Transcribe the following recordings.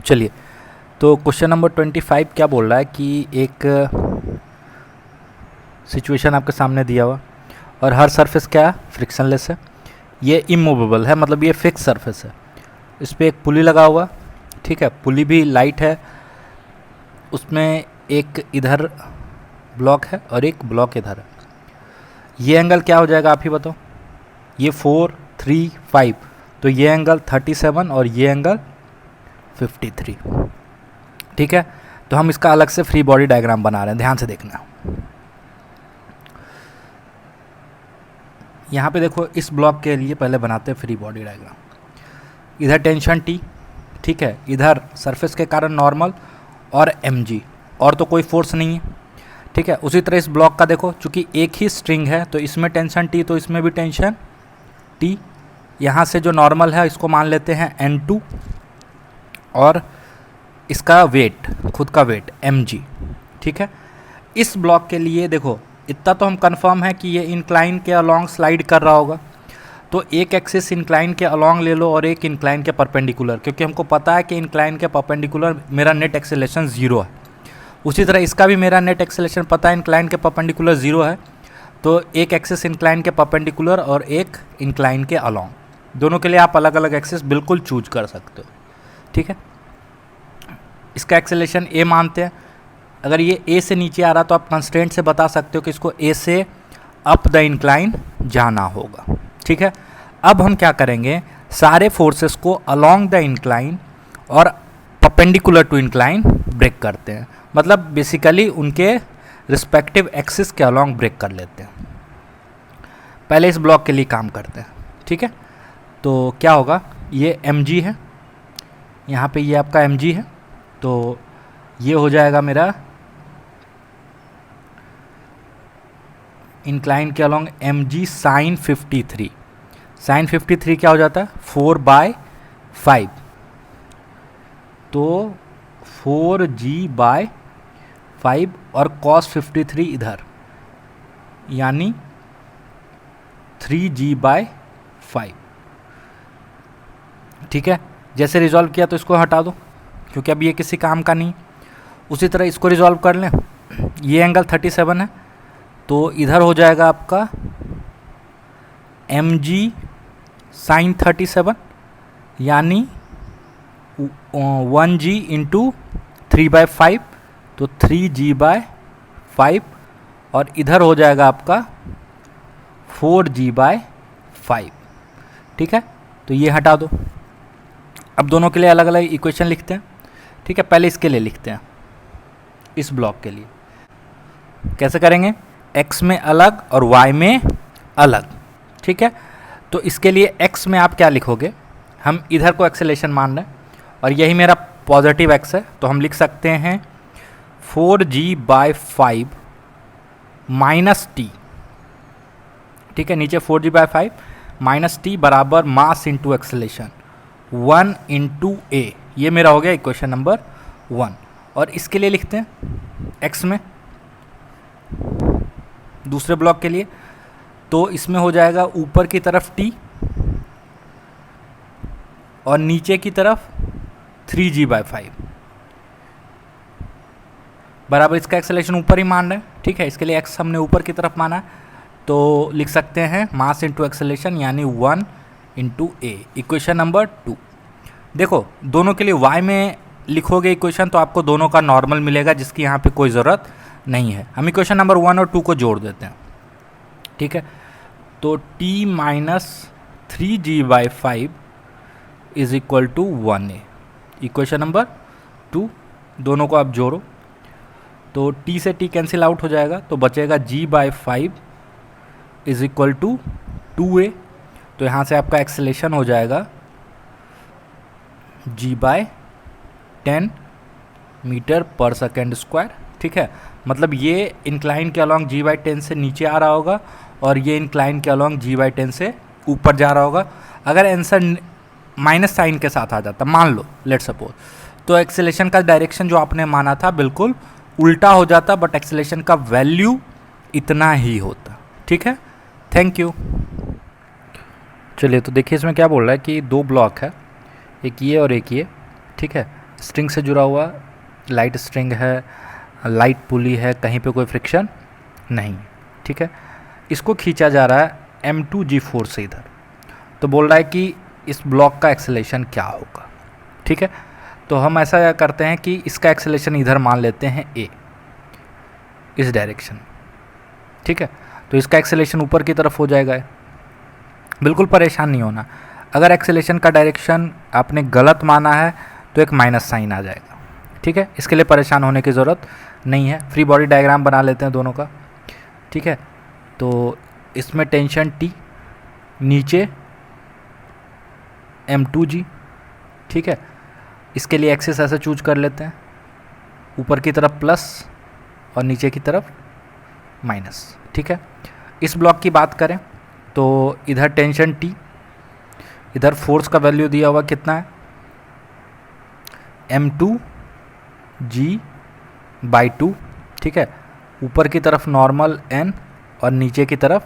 चलिए, तो question number 25 क्या बोल रहा है कि एक सिचुएशन आपके सामने दिया हुआ और हर सरफेस क्या है, फ्रिक्शनलेस है, ये इमूवेबल है, मतलब ये फिक्स सरफेस है। इस पर एक पुली लगा हुआ, ठीक है, पुली भी लाइट है, उसमें एक इधर ब्लॉक है और एक ब्लॉक इधर है। ये एंगल क्या हो जाएगा आप ही बताओ। ये 4, 3, 5, तो ये एंगल 37 और ये एंगल 53, ठीक है। तो हम इसका अलग से फ्री बॉडी डायग्राम बना रहे हैं, ध्यान से देखना। यहाँ पे देखो, इस ब्लॉक के लिए पहले बनाते हैं फ्री बॉडी डायग्राम। इधर टेंशन T, ठीक है, इधर सरफेस के कारण नॉर्मल और mg, और तो कोई फोर्स नहीं है, ठीक है। उसी तरह इस ब्लॉक का देखो, चूंकि एक ही स्ट्रिंग है तो इसमें टेंशन T, तो इसमें भी टेंशन T। यहाँ से जो नॉर्मल है इसको मान लेते हैं N2, और इसका वेट, खुद का वेट mg, ठीक है। इस ब्लॉक के लिए देखो, इतना तो हम कंफर्म है कि ये इंक्लाइन के अलोंग स्लाइड कर रहा होगा, तो एक एक्सिस इंक्लाइन के अलोंग ले लो और एक इंक्लाइन के परपेंडिकुलर, क्योंकि हमको पता है कि इंक्लाइन के परपेंडिकुलर मेरा नेट एक्सेलरेशन 0 है। उसी तरह इसका भी मेरा नेट एक्सेलरेशन पता है, इंक्लाइन के परपेंडिकुलर 0 है, तो एक एक्सिस इंक्लाइन के परपेंडिकुलर और एक इंक्लाइन के अलोंग, दोनों के लिए आप अलग अलग एक्सिस बिल्कुल चूज कर सकते हो, ठीक है। इसका एक्सेलरेशन a मानते हैं। अगर ये a से नीचे आ रहा तो आप कंस्ट्रेंट से बता सकते हो कि इसको a से अप द इंक्लाइन जाना होगा, ठीक है। अब हम क्या करेंगे, सारे फोर्सेस को अलोंग द इंक्लाइन और परपेंडिकुलर टू इंक्लाइन ब्रेक करते हैं, मतलब बेसिकली उनके रिस्पेक्टिव एक्सिस के अलोंग ब्रेक कर लेते हैं। पहले इस ब्लॉक के लिए काम करते हैं, ठीक है। तो क्या होगा, ये mg है, यहाँ पे ये आपका mg है, तो ये हो जाएगा मेरा इंक्लाइन के अलोंग mg साइन 53। साइन 53 क्या हो जाता है, 4/5, तो 4g/5 और cos 53 इधर, यानी 3g/5, ठीक है। जैसे रिजॉल्व किया तो इसको हटा दो, क्योंकि अब ये किसी काम का नहीं। उसी तरह इसको रिजॉल्व कर लें, ये एंगल 37 है, तो इधर हो जाएगा आपका mg साइन 37, यानी 1g इंटू 3/5, तो 3g/5, और इधर हो जाएगा आपका 4g/5, ठीक है। तो ये हटा दो। अब दोनों के लिए अलग अलग इक्वेशन लिखते हैं, ठीक है। पहले इसके लिए लिखते हैं, इस ब्लॉक के लिए कैसे करेंगे, x में अलग और y में अलग, ठीक है। तो इसके लिए x में आप क्या लिखोगे, हम इधर को एक्सेलरेशन मान रहे हैं और यही मेरा पॉजिटिव x है, तो हम लिख सकते हैं 4g/5 माइनस टी, ठीक है। नीचे 4g/5 माइनस टी बराबर मास इंटू एक्सेलरेशन 1 इंटू a, ये मेरा हो गया इक्वेशन नंबर 1। और इसके लिए लिखते हैं x में, दूसरे ब्लॉक के लिए, तो इसमें हो जाएगा ऊपर की तरफ t और नीचे की तरफ 3g/5 बराबर, इसका एक्सेलरेशन ऊपर ही मान रहे हैं, ठीक है। इसके लिए x हमने ऊपर की तरफ माना है, तो लिख सकते हैं मास इंटू एक्सेलरेशन यानी 1 इंटू a, इक्वेशन नंबर 2। देखो, दोनों के लिए y में लिखोगे इक्वेशन तो आपको दोनों का नॉर्मल मिलेगा, जिसकी यहाँ पे कोई ज़रूरत नहीं है। हम इक्वेशन नंबर 1 और 2 को जोड़ देते हैं, ठीक है। तो t minus 3g/5 is equal to 1a, equation number 2। दोनों को आप जोड़ो तो t से t कैंसिल आउट हो जाएगा, तो बचेगा g/5 is equal to 2a। तो यहाँ से आपका एक्सेलरेशन हो जाएगा g/10 मीटर पर सेकेंड स्क्वायर, ठीक है। मतलब ये इंक्लाइन के अलोंग g/10 से नीचे आ रहा होगा और ये इंक्लाइन के अलोंग g/10 से ऊपर जा रहा होगा। अगर आंसर माइनस साइन के साथ आ जाता, मान लो लेट सपोज, तो एक्सेलरेशन का डायरेक्शन जो आपने माना था बिल्कुल उल्टा हो जाता, बट एक्सेलरेशन का वैल्यू इतना ही होता, ठीक है। Thank you. चलिए, तो देखिए इसमें क्या बोल रहा है कि दो ब्लॉक है, एक ये और एक ये, ठीक है। स्ट्रिंग से जुड़ा हुआ, लाइट स्ट्रिंग है, लाइट पुली है, कहीं पे कोई फ्रिक्शन नहीं, ठीक है। इसको खींचा जा रहा है M2G फोर्स से इधर, तो बोल रहा है कि इस ब्लॉक का एक्सेलेरेशन क्या होगा, ठीक है। तो हम ऐसा करते हैं कि इसका एक्सेलेरेशन इधर मान लेते हैं A, इस डायरेक्शन, ठीक है। तो इसका एक्सेलेरेशन ऊपर की तरफ हो जाएगा। बिल्कुल परेशान नहीं होना, अगर एक्सेलेरेशन का डायरेक्शन आपने गलत माना है तो एक माइनस साइन आ जाएगा, ठीक है। इसके लिए परेशान होने की ज़रूरत नहीं है। फ्री बॉडी डायग्राम बना लेते हैं दोनों का, ठीक है। तो इसमें टेंशन T, नीचे M2G, ठीक है। इसके लिए एक्सिस ऐसे चूज कर लेते हैं, ऊपर की तरफ प्लस और नीचे की तरफ माइनस, ठीक है। इस ब्लॉक की बात करें तो इधर टेंशन T, इधर फोर्स का वैल्यू दिया हुआ कितना है M2G/2, ठीक है। ऊपर की तरफ नॉर्मल N और नीचे की तरफ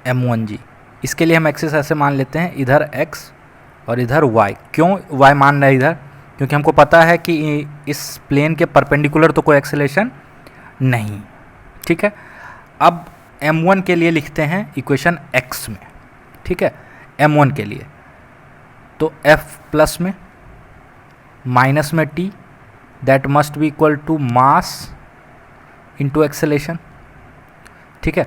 M1G। इसके लिए हम एक्सिस ऐसे मान लेते हैं, इधर X और इधर Y। क्यों Y मान रहे हैं इधर? क्योंकि हमको पता है कि इस प्लेन के परपेंडिकुलर तो कोई एक्सेलेरेशन नहीं, ठीक है। अब M1 के लिए लिखते हैं इक्वेशन X में, ठीक है। M1 के लिए तो F प्लस में माइनस में T, that must be equal to mass into acceleration, ठीक है।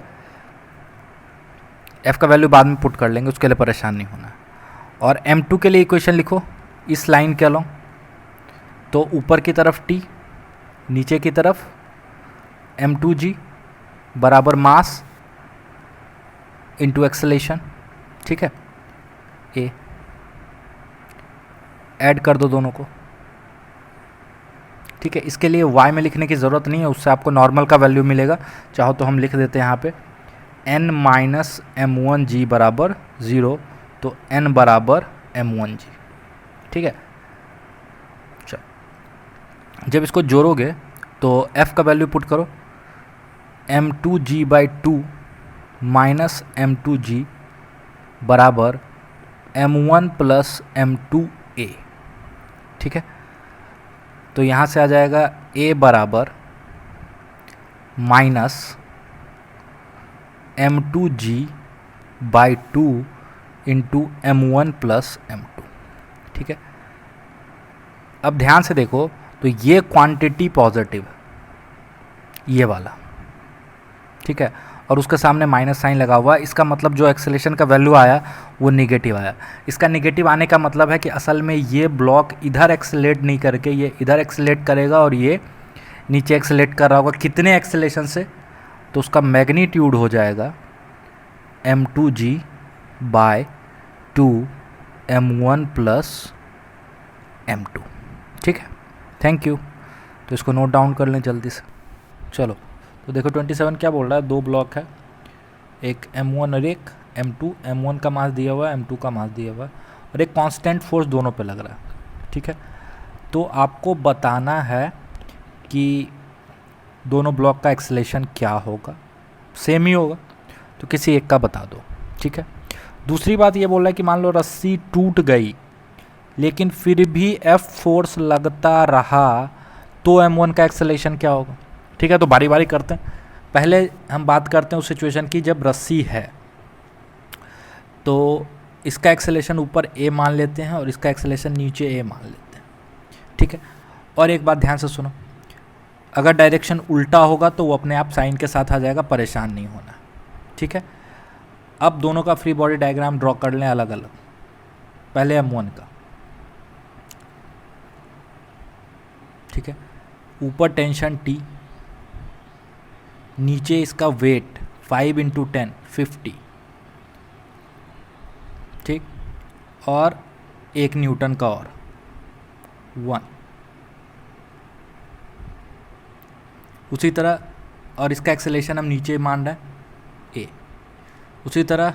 F का वैल्यू बाद में पुट कर लेंगे, उसके लिए परेशान नहीं होना। और M2 के लिए इक्वेशन लिखो इस लाइन के अलोंग, तो ऊपर की तरफ T, नीचे की तरफ M2G बराबर मास इंटू एक्सेलेरेशन, ठीक है। ए ऐड कर दो दोनों को, ठीक है। इसके लिए y में लिखने की ज़रूरत नहीं है, उससे आपको नॉर्मल का वैल्यू मिलेगा। चाहो तो हम लिख देते हैं यहाँ पे n माइनस M1G बराबर 0, तो n बराबर M1G, ठीक है। चलो, जब इसको जोड़ोगे तो f का वैल्यू पुट करो, M2G/2 माइनस M2G बराबर M1 प्लस M2A, ठीक है। तो यहाँ से आ जाएगा A बराबर minus M2G/2 into M1 plus M2, ठीक है। अब ध्यान से देखो तो ये क्वांटिटी पॉजिटिव है, ये वाला, ठीक है, और उसके सामने माइनस साइन लगा हुआ है। इसका मतलब जो एक्सेलेरेशन का वैल्यू आया वो निगेटिव आया। इसका निगेटिव आने का मतलब है कि असल में ये ब्लॉक इधर एक्सेलेरेट नहीं करके ये इधर एक्सेलेरेट करेगा और ये नीचे एक्सेलेरेट कर रहा होगा। कितने एक्सेलेरेशन से? तो उसका मैग्नीट्यूड हो जाएगा M2G/2 M1 प्लस M2, ठीक है। Thank you. तो इसको नोट डाउन कर लें जल्दी से। चलो, तो देखो 27 क्या बोल रहा है, दो ब्लॉक है, एक M1 और एक M2। M1 का मास दिया हुआ है, M2 का मास दिया हुआ है, और एक कांस्टेंट फोर्स दोनों पे लग रहा है, ठीक है। तो आपको बताना है कि दोनों ब्लॉक का एक्सेलेरेशन क्या होगा, सेम ही होगा, तो किसी एक का बता दो, ठीक है। दूसरी बात ये बोल रहा है कि मान लो रस्सी टूट गई लेकिन फिर भी F फोर्स लगता रहा, तो M1 का एक्सेलेरेशन क्या होगा, ठीक है। तो बारी बारी करते हैं। पहले हम बात करते हैं उस सिचुएशन की जब रस्सी है, तो इसका एक्सेलेरेशन ऊपर A मान लेते हैं और इसका एक्सेलेरेशन नीचे A मान लेते हैं, ठीक है। और एक बात ध्यान से सुनो, अगर डायरेक्शन उल्टा होगा तो वो अपने आप साइन के साथ आ जाएगा, परेशान नहीं होना, ठीक है। अब दोनों का फ्री बॉडी डायग्राम ड्रॉ कर लें अलग अलग। पहले M1 का, ठीक है, ऊपर टेंशन T, नीचे इसका वेट 5 × 10 50, ठीक, और 1 न्यूटन का और 1। उसी तरह, और इसका एक्सेलेरेशन हम नीचे मान रहे हैं A। उसी तरह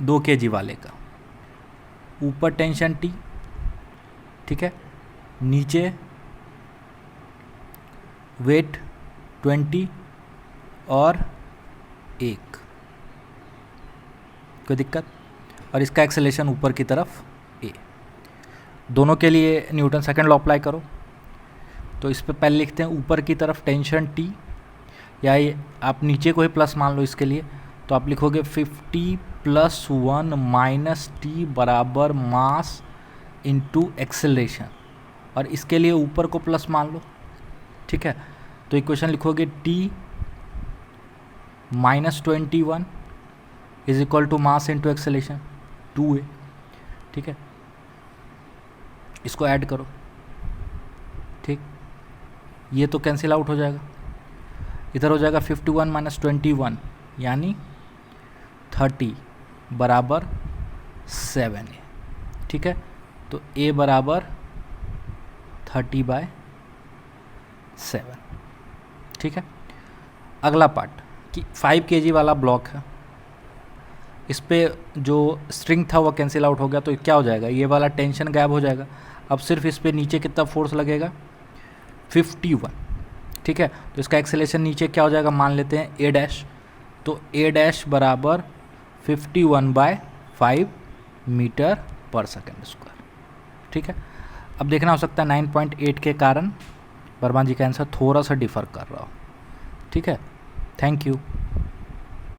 2 kg वाले का, ऊपर टेंशन T, ठीक है, नीचे वेट 20 और 1, कोई दिक्कत, और इसका एक्सेलेरेशन ऊपर की तरफ A। दोनों के लिए न्यूटन सेकंड लॉ अप्लाई करो। तो इस पे पहले लिखते हैं ऊपर की तरफ टेंशन T, या ये आप नीचे को ही प्लस मान लो इसके लिए, तो आप लिखोगे 50 + 1 - T बराबर मास इंटू एक्सेलरेशन, और इसके लिए ऊपर को प्लस मान लो, ठीक है। तो इक्वेशन लिखोगे T - 21 is equal to mass into acceleration 2a, ठीक है। इसको ऐड करो, ठीक, ये तो कैंसिल आउट हो जाएगा, इधर हो जाएगा 51 - 21 यानी 30 बराबर 7a, ठीक है। तो a बराबर 30/7, ठीक है। अगला पार्ट कि 5 kg वाला ब्लॉक है, इस पे जो स्ट्रिंग था वो कैंसिल आउट हो गया, तो क्या हो जाएगा, ये वाला टेंशन गायब हो जाएगा। अब सिर्फ इस पे नीचे कितना फोर्स लगेगा, 51, ठीक है। तो इसका एक्सेलेरेशन नीचे क्या हो जाएगा, मान लेते हैं a', तो a' बराबर 51/5 मीटर/सेकंड स्क्वायर, ठीक है। अब देखना हो सकता है 9.8 के कारण वर्मा जी का आंसर थोड़ा सा डिफर कर रहा हो, ठीक है। Thank you.